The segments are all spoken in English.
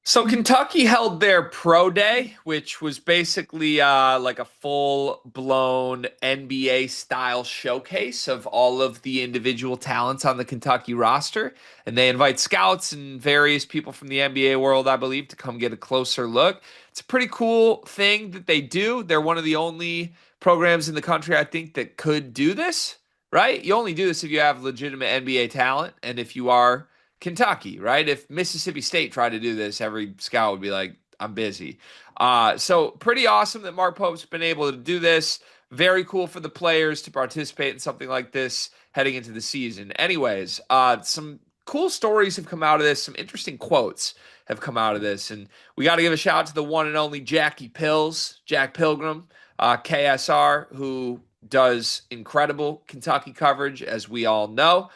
So Kentucky held their pro day, which was basically like a full-blown NBA style showcase of all of the individual talents on the Kentucky roster. And they invite scouts and various people from the NBA world, I believe, to come get a closer look. It's a pretty cool thing that they do. They're one of the only programs in the country, I think, that could do this, right? You only do this if you have legitimate NBA talent and if you are Kentucky, right? If Mississippi State tried to do this, every scout would be like, I'm busy. So pretty awesome that Mark Pope's been able to do this. Very cool for the players to participate in something like this heading into the season. Anyways, some cool stories have come out of this. Some interesting quotes have come out of this. And we got to give a shout out to the one and only Jackie Pills, Jack Pilgrim, KSR, who does incredible Kentucky coverage, as we all know.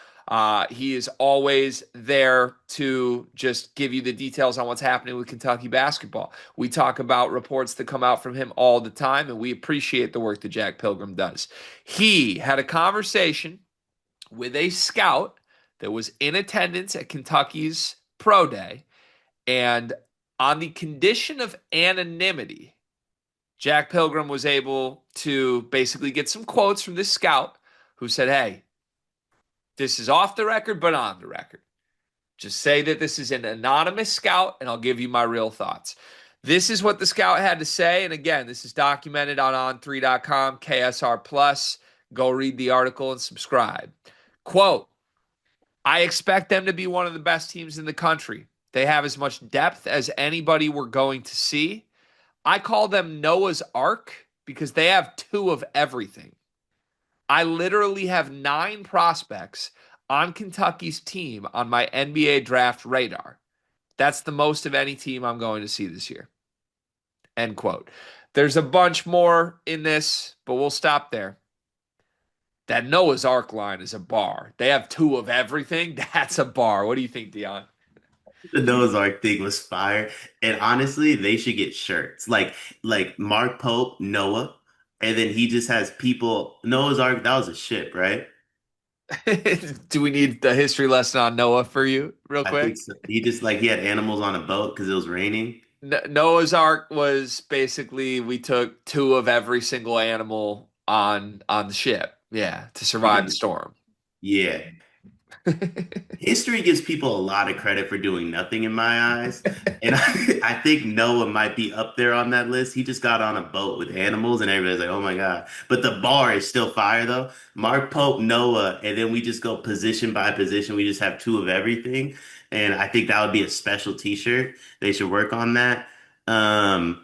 He is always there to just give you the details on what's happening with Kentucky basketball. We talk about reports that come out from him all the time, and we appreciate the work that Jack Pilgrim does. He had a conversation with a scout that was in attendance at Kentucky's pro day, and on the condition of anonymity, Jack Pilgrim was able to basically get some quotes from this scout who said, "Hey, this is off the record, but on the record. Just say that this is an anonymous scout, and I'll give you my real thoughts." This is what the scout had to say. And again, this is documented on on3.com, KSR Plus. Go read the article and subscribe. Quote, I expect them to be one of the best teams in the country. They have as much depth as anybody we're going to see. I call them Noah's Ark because they have two of everything. I literally have 9 prospects on Kentucky's team on my NBA draft radar. That's the most of any team I'm going to see this year. End quote. There's a bunch more in this, but we'll stop there. That Noah's Ark line is a bar. They have two of everything. That's a bar. What do you think, Dion? The Noah's Ark thing was fire. And honestly, they should get shirts. Like Mark Pope, Noah, and then he just has people. Noah's Ark, that was a ship, right? Do we need the history lesson on Noah for you, real I think quick? so. He just like he had animals on a boat because it was raining. Noah's Ark was basically we took two of every single animal on the ship, yeah, to survive the Because storm. yeah. History gives people a lot of credit for doing nothing in my eyes. And I think Noah might be up there on that list. He just got on a boat with animals and everybody's like, oh my God. But the bar is still fire though. Mark Pope, Noah, and then we just go position by position. We just have two of everything. And I think that would be a special t-shirt. They should work on that. Um,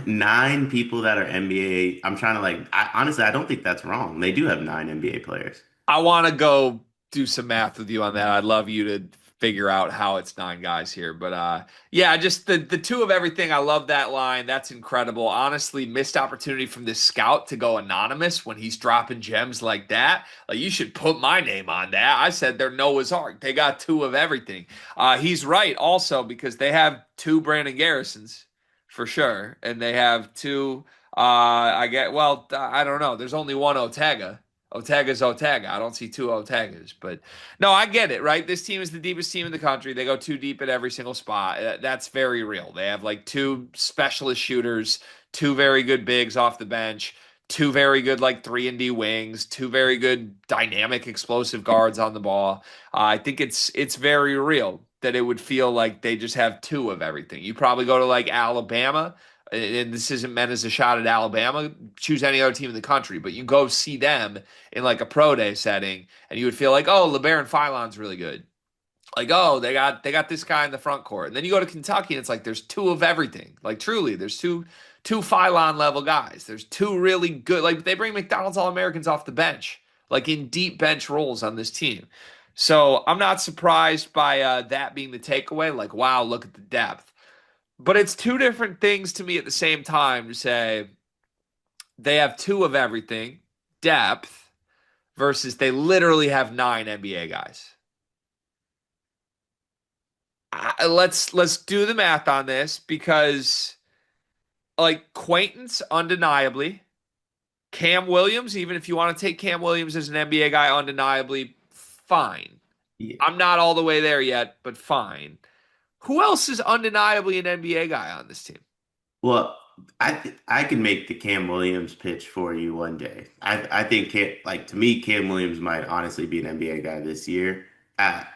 nine people that are NBA. I'm trying to honestly, I don't think that's wrong. They do have nine NBA players. I want to go do some math with you on that. I'd love you to figure out how it's 9 guys here. But yeah, just the two of everything. I love that line. That's incredible. Honestly, missed opportunity from this scout to go anonymous when he's dropping gems like that. Like you should put my name on that. I said they're Noah's Ark. They got two of everything. He's right also because they have two Brandon Garrisons for sure, and they have two. I get well. I don't know. There's only one Otega. Otega's Otega. I don't see two Otegas, but no, I get it, right? This team is the deepest team in the country. They go too deep at every single spot. That's very real. They have like two specialist shooters, two very good bigs off the bench, two very good like 3-and-D wings, two very good dynamic explosive guards on the ball. I think it's very real that it would feel like they just have two of everything. You probably go to like Alabama, and this isn't meant as a shot at Alabama, choose any other team in the country, but you go see them in like a pro day setting, and you would feel like, oh, LeBaron Philon's really good. Like, oh, they got this guy in the front court. And then you go to Kentucky, and it's like there's two of everything. Like truly, there's two Philon level guys. There's two really good. Like they bring McDonald's All Americans off the bench, like in deep bench roles on this team. So I'm not surprised by that being the takeaway. Like, wow, look at the depth. But it's two different things to me at the same time to say they have two of everything, depth, versus they literally have 9 NBA guys. Let's do the math on this because like Quaintance undeniably, Cam Williams, even if you want to take Cam Williams as an NBA guy undeniably, fine. Yeah. I'm not all the way there yet, but fine. Who else is undeniably an NBA guy on this team? Well, I can make the Cam Williams pitch for you one day. I think to me, Cam Williams might honestly be an NBA guy this year.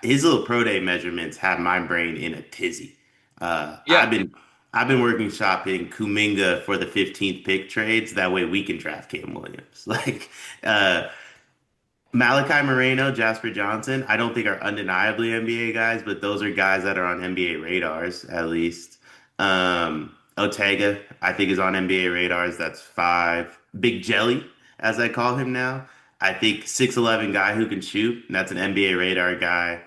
His little pro day measurements had my brain in a tizzy. Uh, Yeah. I've been I've been working shopping Kuminga for the 15th pick trades. That way we can draft Cam Williams. Uh, Malachi Moreno, Jasper Johnson, I don't think are undeniably NBA guys, but those are guys that are on NBA radars at least. Otega, I think, is on NBA radars. That's five. Big Jelly, as I call him now. I think 6'11" guy who can shoot. And that's an NBA radar guy.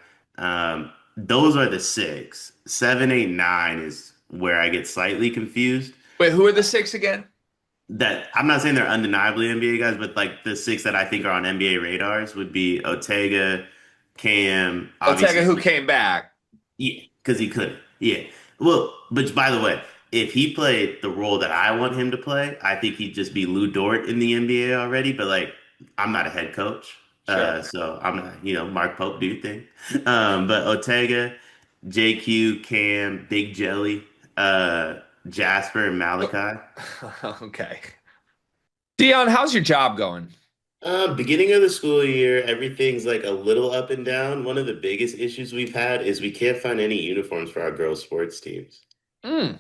Those are the six. Seven, eight, nine is where I get slightly confused. Wait, who are the six again? That I'm not saying they're undeniably NBA guys, but like the six that I think are on NBA radars would be Otega, Cam, Otega, obviously, who came back. yeah, because he could. Yeah. Well, but by the way, if he played the role that I want him to play, I think he'd just be Lou Dort in the NBA already. But like, I'm not a head coach. Sure. So I'm not, Mark Pope, do your thing. But Otega, JQ, Cam, Big Jelly, Jasper, and Malachi. Okay. Dion, how's your job going? Beginning of the school year, everything's like a little up and down. One of the biggest issues we've had is we can't find any uniforms for our girls' sports teams. Mm.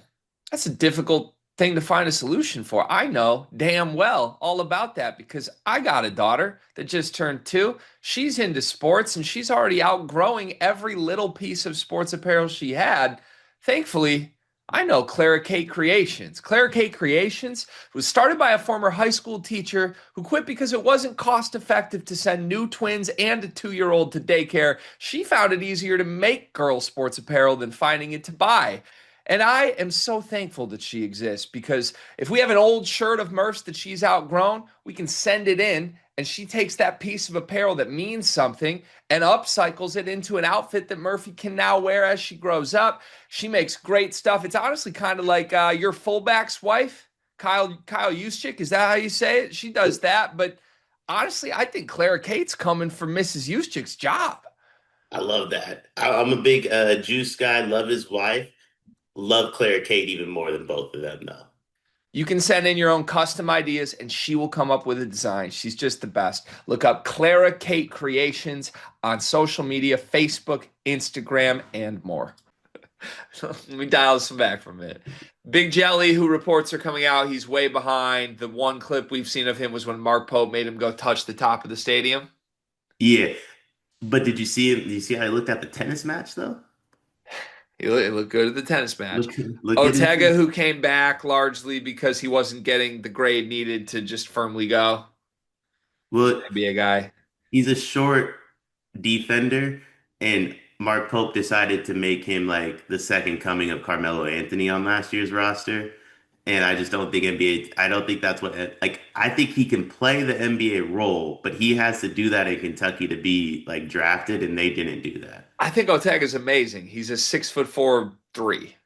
That's a difficult thing to find a solution for. I know damn well all about that because I got a daughter that just turned 2. She's into sports and she's already outgrowing every little piece of sports apparel she had. Thankfully, I know Clara Kate Creations. Clara Kate Creations was started by a former high school teacher who quit because it wasn't cost effective to send new twins and a 2-year-old to daycare. She found it easier to make girls' sports apparel than finding it to buy. And I am so thankful that she exists because if we have an old shirt of Murph's that she's outgrown, we can send it in and she takes that piece of apparel that means something and upcycles it into an outfit that Murphy can now wear as she grows up. She makes great stuff. It's honestly kind of like your fullback's wife, Kyle Juszczyk. Is that how you say it? She does that, but honestly, I think Clara Kate's coming for Mrs. Juszczyk's job. I love that. I'm a big Juice guy. Love his wife. Love Claire Kate even more than both of them, though. You can send in your own custom ideas and she will come up with a design. She's just the best. Look up Clara Kate Creations on social media, Facebook, Instagram, and more. Let me dial this back for a minute. Big Jelly, who reports are coming out, he's way behind. The one clip we've seen of him was when Mark Pope made him go touch the top of the stadium. Yeah, but did you see him? Did you see how he looked at the tennis match though? It looked good at the tennis match. Look at his. Otega, who came back largely because he wasn't getting the grade needed to just firmly go. He's an Well, NBA guy. he's a short defender, and Mark Pope decided to make him like the second coming of Carmelo Anthony on last year's roster. And I just don't think NBA, I don't think that's what, like, I think he can play the NBA role, but he has to do that in Kentucky to be like drafted, and they didn't do that. I think Otega's amazing. He's a 6'4" 3.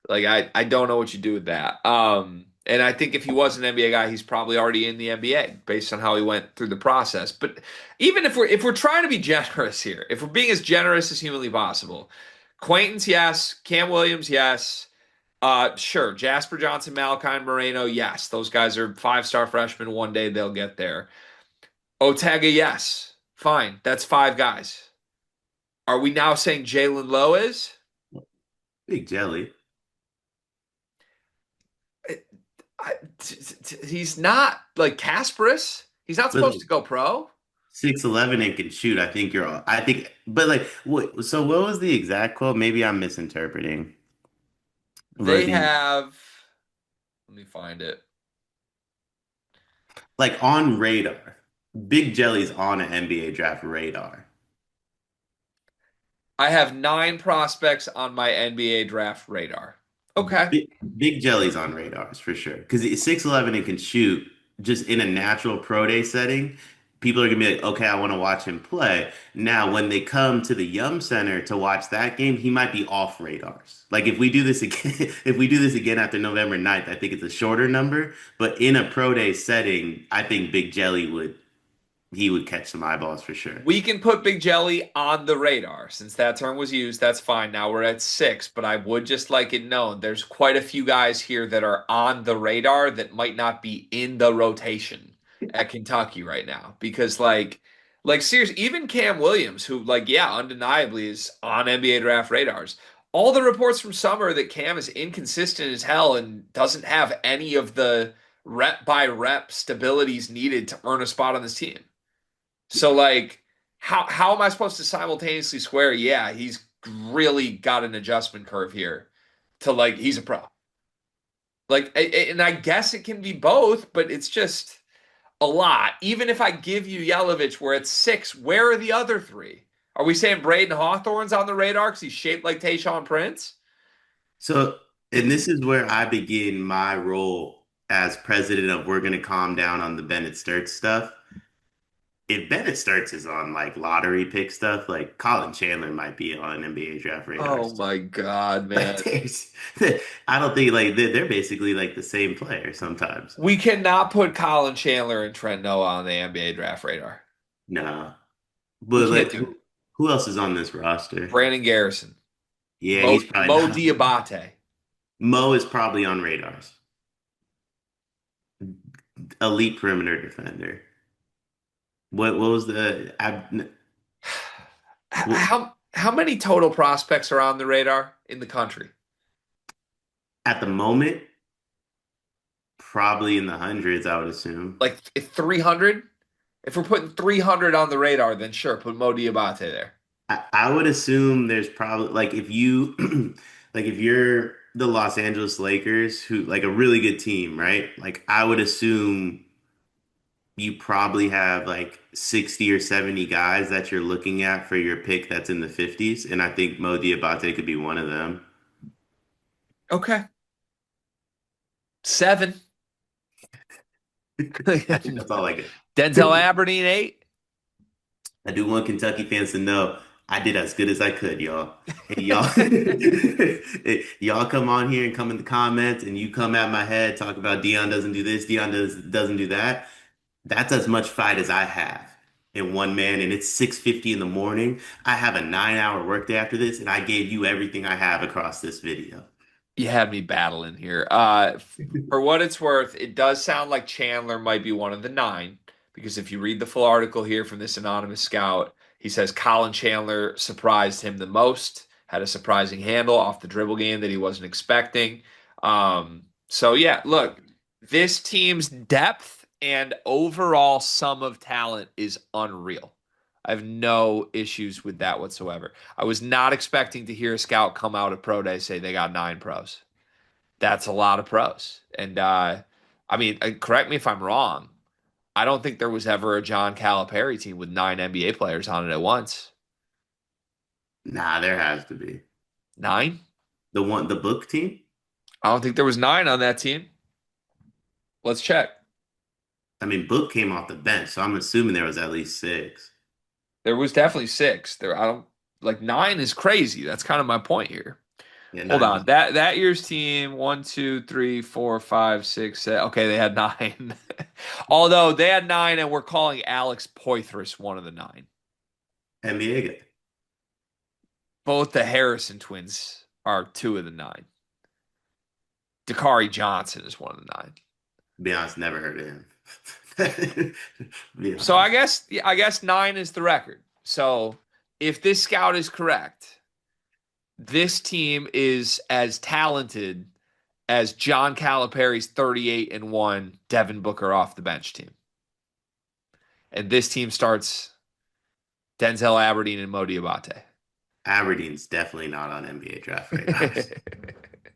Like I don't know what you do with that. And I think if he was an NBA guy, he's probably already in the NBA based on how he went through the process. But even if we're trying to be generous here, if we're being as generous as humanly possible, Quaintance, yes. Cam Williams, yes. Sure. Jasper Johnson, Malachi Moreno, yes. Those guys are 5-star freshmen. One day they'll get there. Otega, yes. Fine. That's 5 guys. Are we now saying Jalen Lowe is? Big Jelly. He's not like Kasparis. He's not But supposed like to go pro. 6'11" and can shoot. I think you're all, I think, but like, so what was the exact quote? Maybe I'm misinterpreting. But They have, let me find it. like on radar, Big Jelly's on an NBA draft radar. I have 9 prospects on my NBA draft radar. Okay. Big, Big Jelly's on radars for sure because he's 6'11" and can shoot just in a natural pro day setting. People are gonna be like, okay, I want to watch him play. Now, when they come to the Yum Center to watch that game, he might be off radars. Like if we do this again, if we do this again after November 9th, I think it's a shorter number. But in a pro day setting, I think Big Jelly would. he would catch some eyeballs for sure. We can put Big Jelly on the radar. Since that term was used, that's fine. Now we're at six, but I would just like it known there's quite a few guys here that are on the radar that might not be in the rotation at Kentucky right now. Because like seriously, even Cam Williams, who like, yeah, undeniably is on NBA draft radars. All the reports from summer that Cam is inconsistent as hell and doesn't have any of the rep by rep stabilities needed to earn a spot on this team. So like how am I supposed to simultaneously swear, yeah, he's really got an adjustment curve here to like he's a pro. Like and I guess it can be both, but it's just a lot. Even if I give you Yelovich where it's six, where are the other three? Are we saying Braden Hawthorne's on the radar because he's shaped like Tayshaun Prince? So, and this is where I begin my role as president of we're going to calm down on the Bennett Sturts stuff. If Bennett Sturts is on like lottery pick stuff, like Colin Chandler might be on NBA draft Oh radars. my God, Like man. there's, I don't think like they're basically like the same player sometimes. We cannot put Colin Chandler and Trent Noah on the NBA draft radar. No, We but can't like do it. who else is on this roster? Brandon Garrison, Yeah, he's probably Mo not. Diabate. Mo is probably on radars. Elite perimeter defender. What was the well, How many total prospects are on the radar in the country? at the moment? Probably in the hundreds, I would assume. Like 300? If we're putting 300 on the radar, then sure, put Mo Diabate there. I would assume there's probably like if you like if you're the Los Angeles Lakers, who like a really good team, right? Like I would assume you probably have like 60 or 70 guys that you're looking at for your pick that's in the 50s, and I think Mo Diabate could be one of them. Okay. Seven. That's all I get. Denzel Aberdeen, eight. I do want Kentucky fans to know I did as good as I could, y'all. And y'all, y'all come on here and come in the comments and you come at my head, talk about Dion doesn't do this, doesn't do that. That's as much fight as I have in one man, and it's 6:50 in the morning. I have a 9-hour workday after this, and I gave you everything I have across this video. You had me battling here. For what it's worth, it does sound like Chandler might be one of the nine, because if you read the full article here from this anonymous scout, he says Colin Chandler surprised him the most, had a surprising handle off the dribble game that he wasn't expecting. So yeah, look, this team's depth and overall sum of talent is unreal. I have no issues with that whatsoever. I was not expecting to hear a scout come out at Pro Day say they got nine pros. That's a lot of pros. And I mean, correct me if I'm wrong. I don't think there was ever a John Calipari team with nine NBA players on it at once. Nah, there has to be. Nine? The book team? I don't think there was nine on that team. Let's check. I mean, Book came off the bench, so I'm assuming there was at least six. There was definitely six. There, I don't like nine is crazy. That's kind of my point here. Yeah, Hold not on. just That year's team, one, two, three, four, five, six, seven. Okay, they had nine. Although they had nine, and we're calling Alex Poythress one of the nine. NBA guy. Both the Harrison twins are two of the nine. Dakari Johnson is one of the nine. Be honest, never heard of him. Be So honest. I guess nine is the record. So if this scout is correct, this team is as talented as John Calipari's 38 and 1 Devin Booker off the bench team. And this team starts Denzel Aberdeen and Mo Diabate. Aberdeen's definitely not on NBA draft radars.